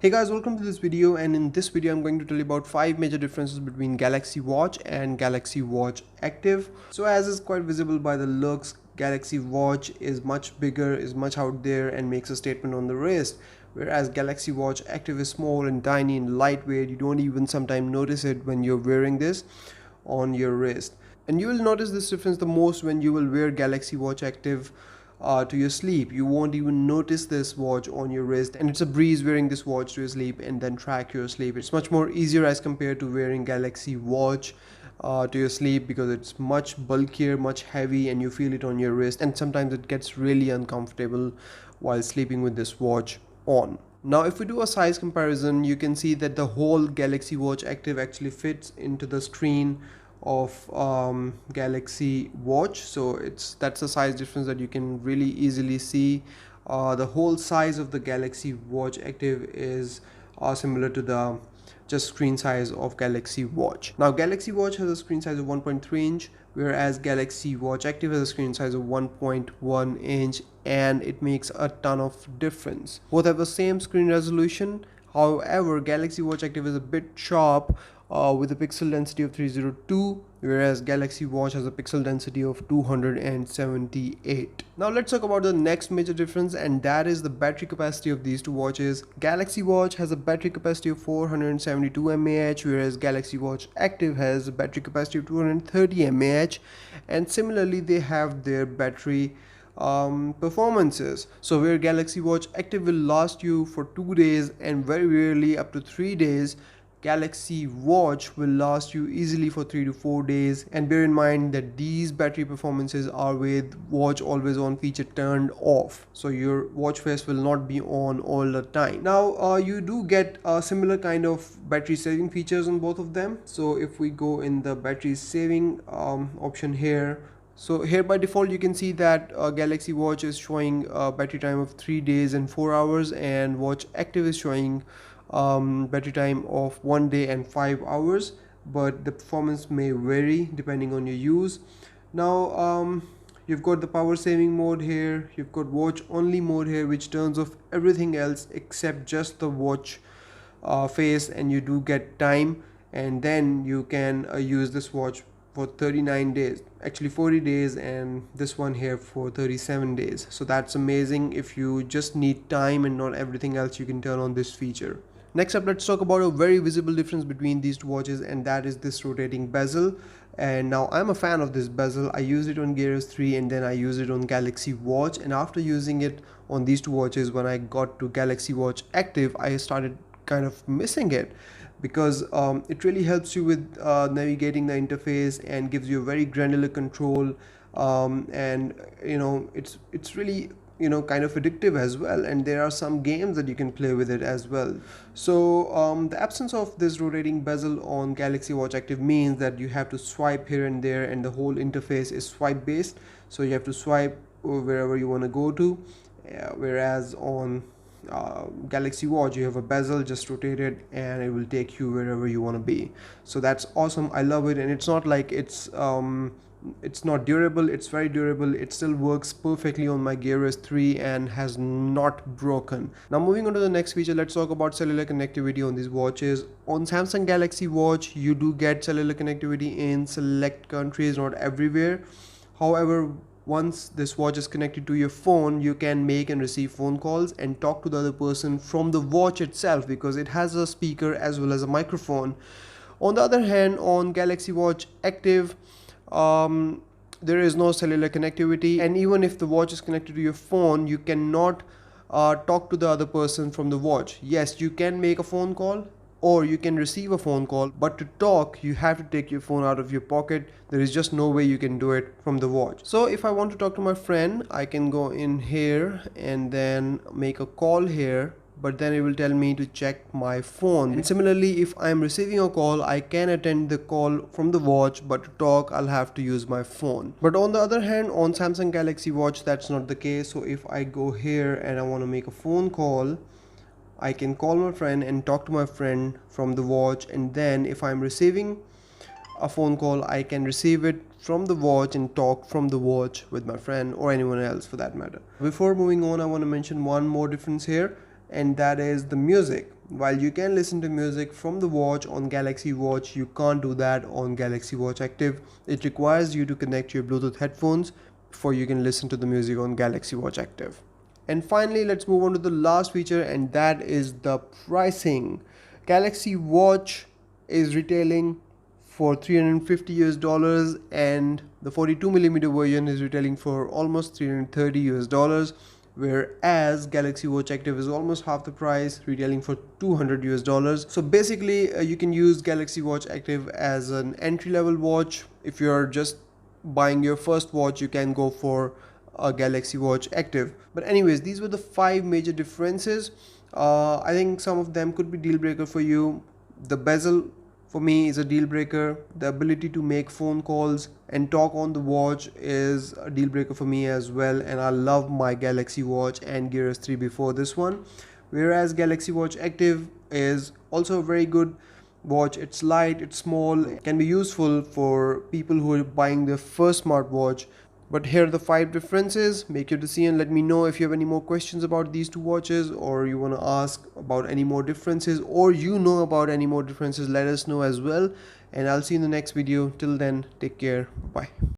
Hey guys, welcome to this video, and in this video I'm going to tell you about 5 major differences between Galaxy Watch and Galaxy Watch Active. So as is quite visible by the looks, Galaxy Watch is much bigger, is much out there and makes a statement on the wrist, whereas Galaxy Watch Active is small and tiny and lightweight. You don't even sometimes notice it when you're wearing this on your wrist. And you will notice this difference the most when you will wear Galaxy Watch Active to your sleep. You won't even notice this watch on your wrist, and it's a breeze wearing this watch to your sleep and then track your sleep. It's much more easier as compared to wearing Galaxy Watch to your sleep, because it's much bulkier, much heavy, and you feel it on your wrist, and sometimes it gets really uncomfortable while sleeping with this watch on. Now if we do a size comparison, you can see that the whole Galaxy Watch Active actually fits into the screen of Galaxy Watch. So that's a size difference that you can really easily see. The whole size of the Galaxy Watch Active is similar to the just screen size of Galaxy Watch. Now Galaxy Watch has a screen size of 1.3 inch, whereas Galaxy Watch Active has a screen size of 1.1 inch, and it makes a ton of difference. Both have the same screen resolution. However, Galaxy Watch Active is a bit sharp with a pixel density of 302, whereas Galaxy Watch has a pixel density of 278. Now let's talk about the next major difference, and that is the battery capacity of these two watches. Galaxy Watch has a battery capacity of 472 mAh, whereas Galaxy Watch Active has a battery capacity of 230 mAh, and similarly they have their battery performances. So where Galaxy Watch Active will last you for 2 days and very rarely up to 3 days, Galaxy Watch will last you easily for 3 to 4 days. And bear in mind that these battery performances are with watch always on feature turned off, so your watch face will not be on all the time. Now you do get a similar kind of battery saving features on both of them. So if we go in the battery saving option here, so here by default you can see that Galaxy Watch is showing a battery time of 3 days and 4 hours, and Watch Active is showing battery time of 1 day and 5 hours, but the performance may vary depending on your use. Now you've got the power saving mode here, you've got watch only mode here, which turns off everything else except just the watch face, and you do get time, and then you can use this watch for 39 days, actually 40 days, and this one here for 37 days. So that's amazing. If you just need time and not everything else, you can turn on this feature. Next up, let's talk about a very visible difference between these two watches, and that is this rotating bezel. And now I'm a fan of this bezel. I used it on Gear S3 and then I used it on Galaxy Watch, and after using it on these two watches, when I got to Galaxy Watch Active, I started kind of missing it, because it really helps you with navigating the interface and gives you a very granular control, and it's really kind of addictive as well, and there are some games that you can play with it as well. So the absence of this rotating bezel on Galaxy Watch Active means that you have to swipe here and there, and the whole interface is swipe based, so you have to swipe wherever you want to go to, whereas on Galaxy Watch you have a bezel, just rotate it and it will take you wherever you want to be. So that's awesome. I love it, and it's not like it's not durable. It's very durable. It still works perfectly on my Gear S3 and has not broken. Now moving on to the next feature, let's talk about cellular connectivity on these watches. On Samsung Galaxy Watch you do get cellular connectivity in select countries, not everywhere. However, once this watch is connected to your phone, you can make and receive phone calls and talk to the other person from the watch itself, because it has a speaker as well as a microphone. On the other hand, on Galaxy Watch Active, there is no cellular connectivity, and even if the watch is connected to your phone, you cannot talk to the other person from the watch. Yes, you can make a phone call or you can receive a phone call, but to talk you have to take your phone out of your pocket. There is just no way you can do it from the watch. So if I want to talk to my friend, I can go in here and then make a call here, but then it will tell me to check my phone. And similarly, if I'm receiving a call, I can attend the call from the watch, but to talk I'll have to use my phone. But on the other hand, on Samsung Galaxy Watch that's not the case. So if I go here and I want to make a phone call, I can call my friend and talk to my friend from the watch, and then if I'm receiving a phone call, I can receive it from the watch and talk from the watch with my friend or anyone else for that matter. Before moving on, I want to mention one more difference here, and that is the music. While you can listen to music from the watch on Galaxy Watch, you can't do that on Galaxy Watch Active. It requires you to connect your Bluetooth headphones before you can listen to the music on Galaxy Watch Active. And finally, let's move on to the last feature, and that is the pricing. Galaxy Watch is retailing for $350 and the 42mm version is retailing for almost $330, whereas Galaxy Watch Active is almost half the price, retailing for $200. So basically you can use Galaxy Watch Active as an entry-level watch. If you're just buying your first watch, you can go for a Galaxy Watch Active. But anyways, these were the 5 major differences. I think some of them could be deal breaker for you. The bezel for me is a deal breaker. The ability to make phone calls and talk on the watch is a deal breaker for me as well, and I love my Galaxy Watch and Gear S3 before this one. Whereas Galaxy Watch Active is also a very good watch. It's light, it's small, it can be useful for people who are buying their first smartwatch. But here are the 5 differences. Make your decision. Let me know if you have any more questions about these 2 watches, or you want to ask about any more differences, or you know about any more differences. Let us know as well, and I'll see you in the next video. Till then, take care. Bye.